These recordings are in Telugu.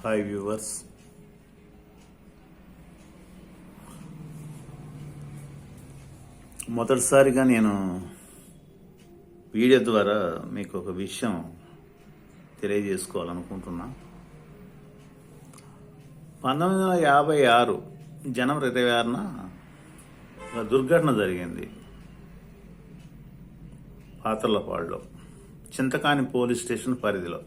హాయ్ వ్యూవర్స్, మొదటిసారిగా నేను వీడియో ద్వారా మీకు ఒక విషయం తెలియజేసుకోవాలనుకుంటున్నా. 1956 జనవరి 26న ఒక దుర్ఘటన జరిగింది. పాతర్లపాడులో చింతకాని పోలీస్ స్టేషన్ పరిధిలో.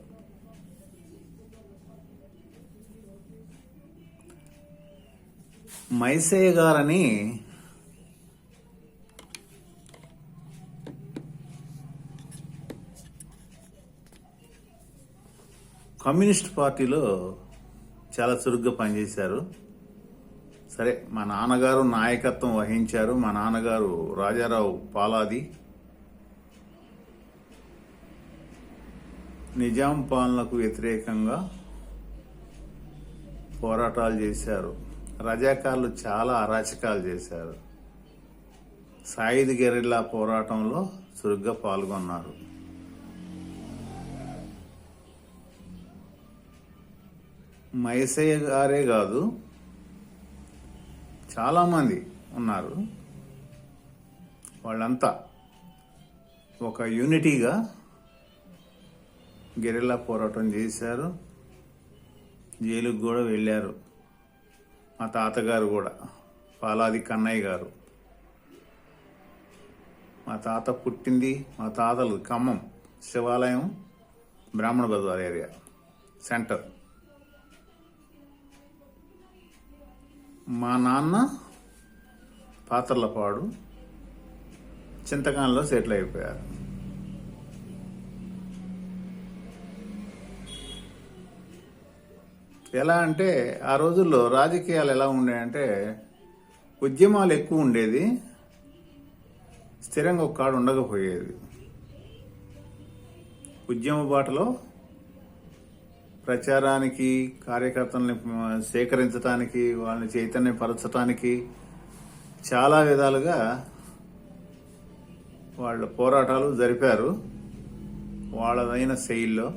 మైసయ్య గారని కమ్యూనిస్ట్ పార్టీలో చాలా చురుగ్గా పనిచేశారు. సరే, మా నాన్నగారు నాయకత్వం వహించారు. మా నాన్నగారు రాజారావు పాలాది నిజాం పాలనకు వ్యతిరేకంగా పోరాటాలు చేశారు. రజాకార్లు చాలా అరాచకాలు చేశారు. సాయుధ గెరిల్లా పోరాటంలో చురుగ్గా పాల్గొన్నారు. మైసయ్య గారే కాదు, చాలామంది ఉన్నారు. వాళ్ళంతా ఒక యూనిటీగా గెరిల్లా పోరాటం చేశారు. జైలుకు కూడా వెళ్ళారు. మా తాతగారు కూడా, పాలాది కన్నయ్య గారు. మా తాత పుట్టింది, మా తాతలు ఖమ్మం శివాలయం, బ్రాహ్మణ బజార్ ఏరియా సెంటర్. మా నాన్న పాతర్లపాడు చింతకానిలో సెటిల్ అయిపోయారు. ఎలా అంటే ఆ రోజుల్లో రాజకీయాలు ఎలా ఉండేయంటే ఉద్యమాలు ఎక్కువ ఉండేది, స్థిరంగా ఒక కాడు ఉండకపోయేది. ఉద్యమ బాటలో ప్రచారానికి, కార్యకర్తల్ని సేకరించడానికి, వాళ్ళని చైతన్యపరచడానికి చాలా విధాలుగా వాళ్ళ పోరాటాలు జరిపారు వాళ్ళదైన శైలిలో.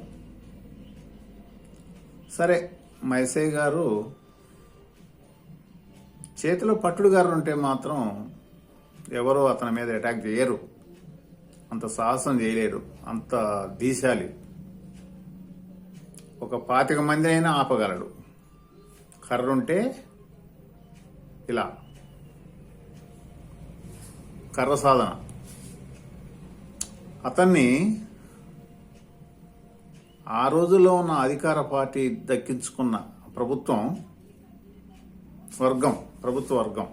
సరే, మైసయ్య గారు చేతిలో పట్టుడుగారు ఉంటే మాత్రం ఎవరో అతని మీద అటాక్ చేయరు, అంత సాహసం చేయలేరు, అంత దీశాలి. ఒక 25 మంది అయినా ఆపగలడు. కర్రుంటే ఇలా కర్ర సాధన. అతన్ని ఆ రోజుల్లో ఉన్న అధికార పార్టీ దక్కించుకున్న ప్రభుత్వ వర్గం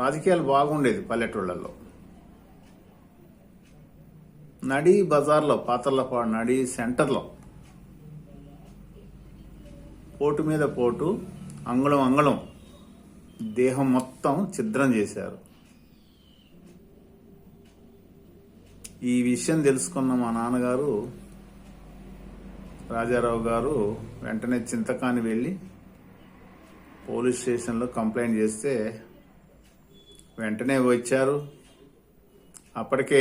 రాజకీయాలు బాగుండేది పల్లెటూళ్ళల్లో. నడి బజార్లో, పాతర్లపాడు నడి సెంటర్లో పోటు మీద పోటు, అంగుళం దేహం మొత్తం ఛిద్రం చేశారు. ఈ విషయం తెలుసుకున్న మా నాన్నగారు రాజారావు గారు వెంటనే చింతకాని వెళ్ళి పోలీస్ స్టేషన్లో కంప్లైంట్ చేస్తే వెంటనే వచ్చారు. అప్పటికే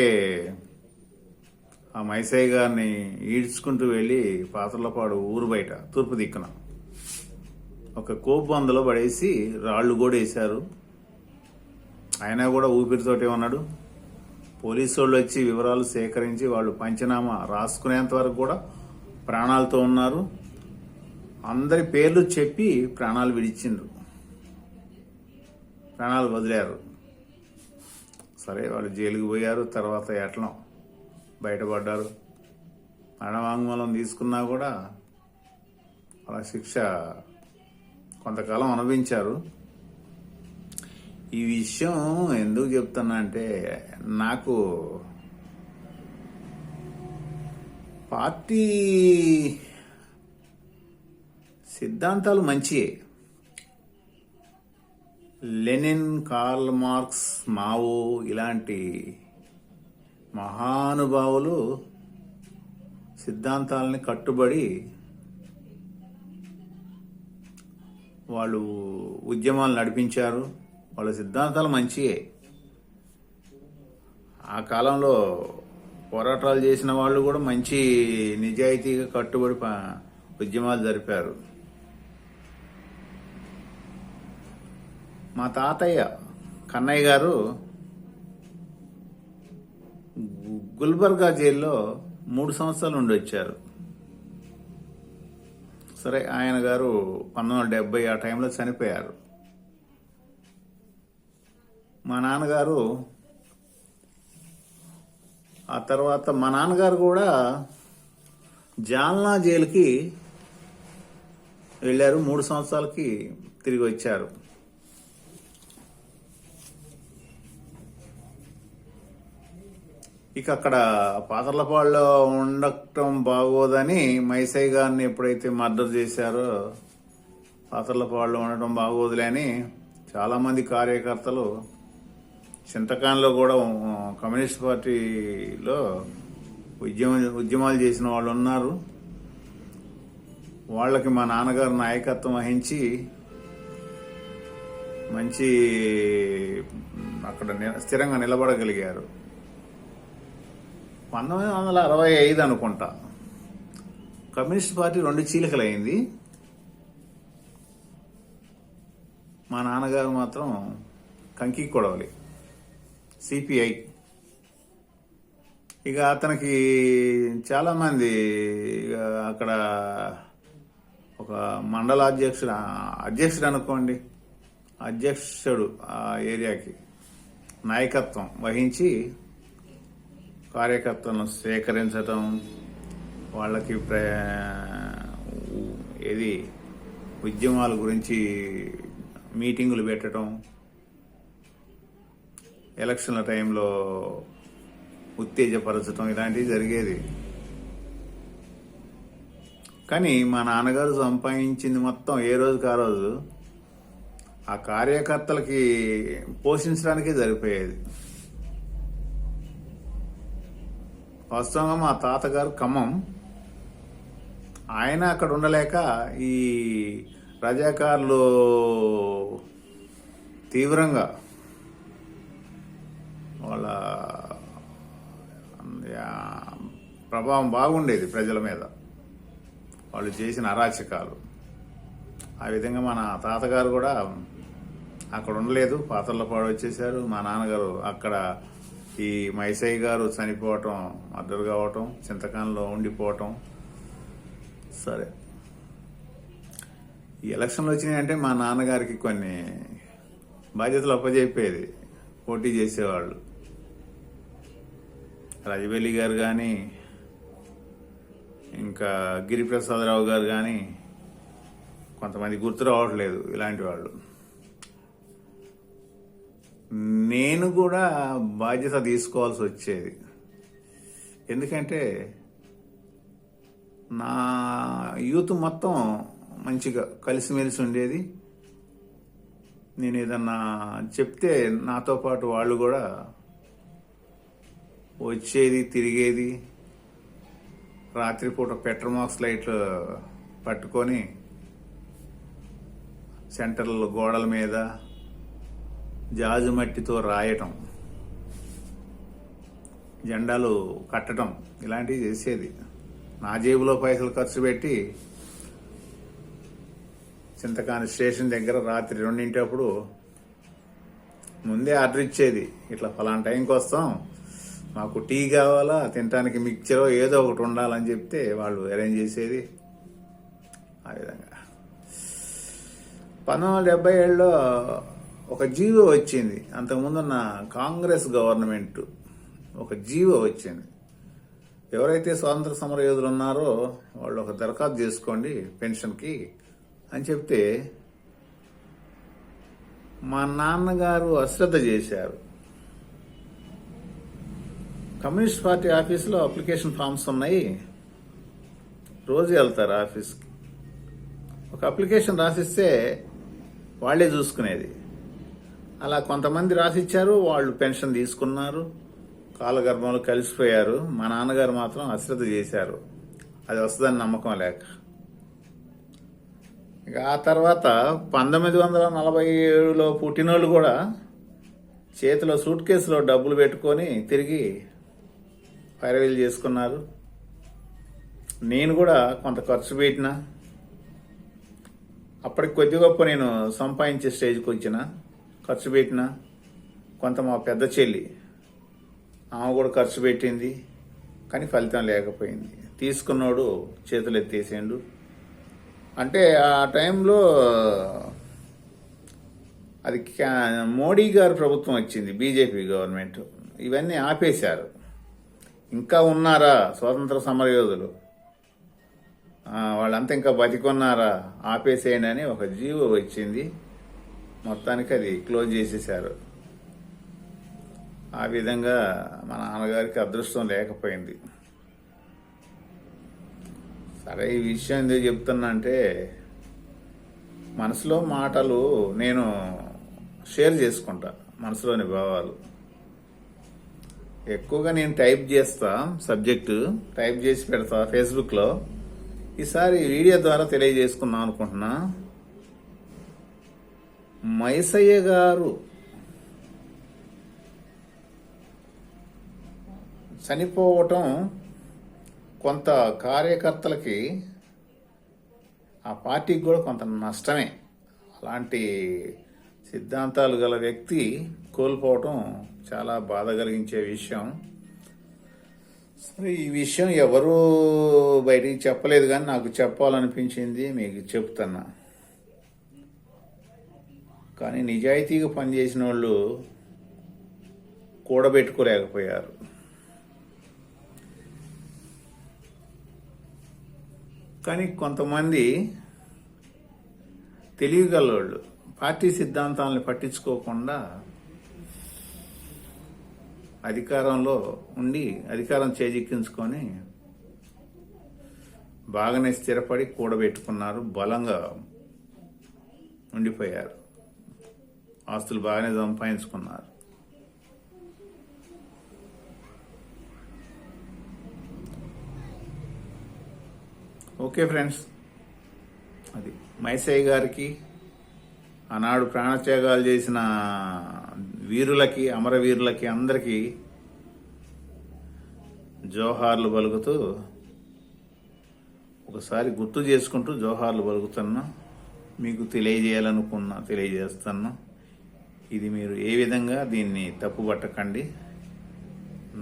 ఆ మైసయ్య గారిని ఈడ్చుకుంటూ వెళ్ళి పాతర్లపాడు ఊరు బయట తూర్పు దిక్కున ఒక కోపు అందులో పడేసి రాళ్లు కూడా వేశారు. ఆయన కూడా ఊపిరితోటే ఉన్నాడు. పోలీసు వాళ్ళు వచ్చి వివరాలు సేకరించి వాళ్ళు పంచనామా రాసుకునేంత వరకు కూడా ప్రాణాలతో ఉన్నారు. అందరి పేర్లు చెప్పి ప్రాణాలు విడిచిండ్రు, ప్రాణాలు వదిలారు. సరే, వాళ్ళు జైలుకు పోయారు. తర్వాత ఎట్లా బయటపడ్డారు. మరణవాంగ్మూలం తీసుకున్నా కూడా వాళ్ళ శిక్ష కొంతకాలం అనుభవించారు. ఈ విషయం ఎందుకు చెప్తున్నా అంటే, నాకు పార్టీ సిద్ధాంతాలు మంచియే. లెనిన్, కార్ల్ మార్క్స్, మావో ఇలాంటి మహానుభావులు సిద్ధాంతాలని కట్టుబడి వాళ్ళు ఉద్యమాలు నడిపించారు. వాళ్ళ సిద్ధాంతాలు మంచియే. ఆ కాలంలో పోరాటాలు చేసిన వాళ్ళు కూడా మంచి నిజాయితీగా కట్టుబడి ఉద్యమాలు జరిపారు. మా తాతయ్య కన్నయ్య గారు గుల్బర్గా జైల్లో 3 సంవత్సరాలు ఉండి వచ్చారు. సరే, ఆయన గారు 1970 ఆ టైంలో చనిపోయారు. మా నాన్నగారు ఆ తర్వాత మా నాన్నగారు కూడా జాల్నా జైలుకి వెళ్ళారు. 3 సంవత్సరాలకి తిరిగి వచ్చారు. ఇక అక్కడ పాతర్లపాడులో ఉండటం బాగోదని మైసయ్య గారిని ఎప్పుడైతే మర్డర్ చేశారో పాతర్లపాడులో ఉండటం బాగోదులే అని చాలామంది కార్యకర్తలు చింతకాన్లో కూడా కమ్యూనిస్ట్ పార్టీలో ఉద్యమాలు చేసిన వాళ్ళు ఉన్నారు. వాళ్ళకి మా నాన్నగారు నాయకత్వం వహించి మంచి అక్కడ స్థిరంగా నిలబడగలిగారు. 1965 అనుకుంటా కమ్యూనిస్ట్ పార్టీ 2 చీలికలైంది. మా నాన్నగారు మాత్రం కంకి కొడవలి సిపిఐ. ఇక అతనికి చాలామంది అక్కడ ఒక మండల అధ్యక్షుడు అనుకోండి, అధ్యక్షుడు ఆ ఏరియాకి నాయకత్వం వహించి కార్యకర్తలను సేకరించటం, వాళ్ళకి ఉద్యమాల గురించి మీటింగులు పెట్టడం, ఎలక్షన్ల టైంలో ఉత్తేజపరచడం ఇలాంటివి జరిగేది. కానీ మా నాన్నగారు సంపాదించింది మొత్తం ఏ రోజుకి ఆ రోజు ఆ కార్యకర్తలకి పోషించడానికే సరిపోయేది. వాస్తవంగా మా తాతగారు ఖమ్మం, ఆయన అక్కడ ఉండలేక ఈ రజాకారులు తీవ్రంగా వాళ్ళ ప్రభావం బాగుండేది ప్రజల మీద, వాళ్ళు చేసిన అరాచకాలు. ఆ విధంగా మన తాతగారు కూడా అక్కడ ఉండలేదు, పాతర్లపాడు వచ్చేసారు. మా నాన్నగారు అక్కడ ఈ మైసయ్య గారు చనిపోవటం, మర్డర్ కావటం, చింతకాన్లో ఉండిపోవటం. సరే, ఈ ఎలక్షన్లు వచ్చినాయంటే మా నాన్నగారికి కొన్ని బాధ్యతలు అప్పచెప్పేది. పోటీ చేసేవాళ్ళు రాజవెల్లి గారు కానీ, ఇంకా గిరిప్రసాదరావు గారు కానీ, కొంతమంది గుర్తు రావట్లేదు ఇలాంటి వాళ్ళు. నేను కూడా బాధ్యత తీసుకోవాల్సి వచ్చేది. ఎందుకంటే నా యూత్ మొత్తం మంచిగా కలిసిమెలిసి ఉండేది. నేను ఏదన్నా చెప్తే నాతో పాటు వాళ్ళు కూడా వచ్చేది, తిరిగేది. రాత్రిపూట పెట్రోమాక్స్ లైట్లు పట్టుకొని సెంటర్ల గోడల మీద జాజు మట్టితో రాయటం, జెండాలు కట్టడం ఇలాంటివి చేసేది. నా జేబులో పైసలు ఖర్చు పెట్టి చింతకాని స్టేషన్ దగ్గర రాత్రి 2 ముందే ఆర్డర్ ఇచ్చేది. ఇట్లా ఫలానా టైంకి వస్తాం, మాకు టీ కావాలా, తినడానికి మిక్చరో ఏదో ఒకటి ఉండాలని చెప్తే వాళ్ళు అరేంజ్ చేసేది. ఆ విధంగా 1977లో ఒక జీవో వచ్చింది. అంతకుముందున్న కాంగ్రెస్ గవర్నమెంట్ ఒక జీవో వచ్చింది. ఎవరైతే స్వాతంత్ర సమర యోధులు ఉన్నారో వాళ్ళు ఒక దరఖాస్తు చేసుకోండి పెన్షన్కి అని చెప్తే మా నాన్నగారు అశ్రద్ధ చేశారు. కమ్యూనిస్ట్ పార్టీ ఆఫీసులో అప్లికేషన్ ఫామ్స్ ఉన్నాయి, రోజు వెళ్తారు ఆఫీస్కి. ఒక అప్లికేషన్ రాసిస్తే వాళ్లే చూసుకునేది. అలా కొంతమంది రాసిచ్చారు, వాళ్ళు పెన్షన్ తీసుకున్నారు, కాలగర్భంలో కలిసిపోయారు. మా నాన్నగారు మాత్రం అశ్రద్ధ చేశారు, అది వస్తుందని నమ్మకం లేక. ఇక ఆ తర్వాత 1947లో పుట్టినోళ్ళు కూడా చేతిలో సూట్ కేసులో డబ్బులు పెట్టుకొని తిరిగి పైరవీలు చేసుకున్నారు. నేను కూడా కొంత ఖర్చు పెట్టిన, అప్పటికి కొద్ది గొప్ప నేను సంపాదించే స్టేజ్కి వచ్చిన, ఖర్చు పెట్టిన. కొంత మా పెద్ద చెల్లి, ఆమె కూడా ఖర్చు పెట్టింది, కానీ ఫలితం లేకపోయింది. తీసుకున్నాడు చేతులు ఎత్తేసిండు. అంటే ఆ టైంలో అది మోడీ గారి ప్రభుత్వం వచ్చింది, బీజేపీ గవర్నమెంట్. ఇవన్నీ ఆపేశారు. ఇంకా ఉన్నారా స్వాతంత్ర సమరయోధులు, వాళ్ళంతా ఇంకా బతికున్నారా, ఆపేసేయండి అని ఒక జీవో వచ్చింది. మొత్తానికి అది క్లోజ్ చేసేశారు. ఆ విధంగా మా నాన్నగారికి అదృష్టం లేకపోయింది. సరే, ఈ విషయం ఎందుకు చెప్తున్నా అంటే, మనసులో మాటలు నేను షేర్ చేసుకుంటా, మనసులోని భావాలు. ఎక్కువగా నేను టైప్ చేస్తా, సబ్జెక్టు టైప్ చేసి పెడతా ఫేస్బుక్లో. ఈసారి వీడియో ద్వారా తెలియజేసుకుందాం అనుకుంటున్నా. మైసయ్య గారు చనిపోవటం కొంత కార్యకర్తలకి, ఆ పార్టీకి కూడా కొంత నష్టమే. అలాంటి సిద్ధాంతాలు గల వ్యక్తి కోల్పోవటం చాలా బాధ కలిగించే విషయం. సరే, ఈ విషయం ఎవరు బయటికి చెప్పలేదు, కానీ నాకు చెప్పాలనిపించింది, మీకు చెప్తున్నా. కానీ నిజాయితీగా పనిచేసిన వాళ్ళు కూడబెట్టుకోలేకపోయారు. కానీ కొంతమంది తెలియగలవాళ్ళు పార్టీ సిద్ధాంతాలను పట్టించుకోకుండా అధికారంలో ఉండి అధికారం చేజిక్కించుకొని బాగానే స్థిరపడి కూడబెట్టుకున్నారు, బలంగా ఉండిపోయారు, ఆస్తులు బాగానే సంపాదించుకున్నారు. ఓకే ఫ్రెండ్స్, అది మైసయ్య గారికి, ఆనాడు ప్రాణత్యాగాలు చేసిన వీరులకి, అమరవీరులకి అందరికీ జోహార్లు పలుకుతూ, ఒకసారి గుర్తు చేసుకుంటూ జోహార్లు పలుకుతున్నా. మీకు తెలియజేస్తున్నా. ఇది మీరు ఏ విధంగా దీన్ని తప్పుపట్టకండి.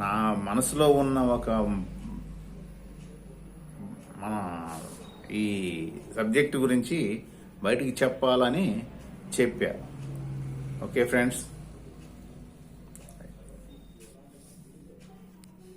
నా మనసులో ఉన్న ఒక మన ఈ సబ్జెక్టు గురించి బయటికి చెప్పాలని చెప్పా. Okay friends.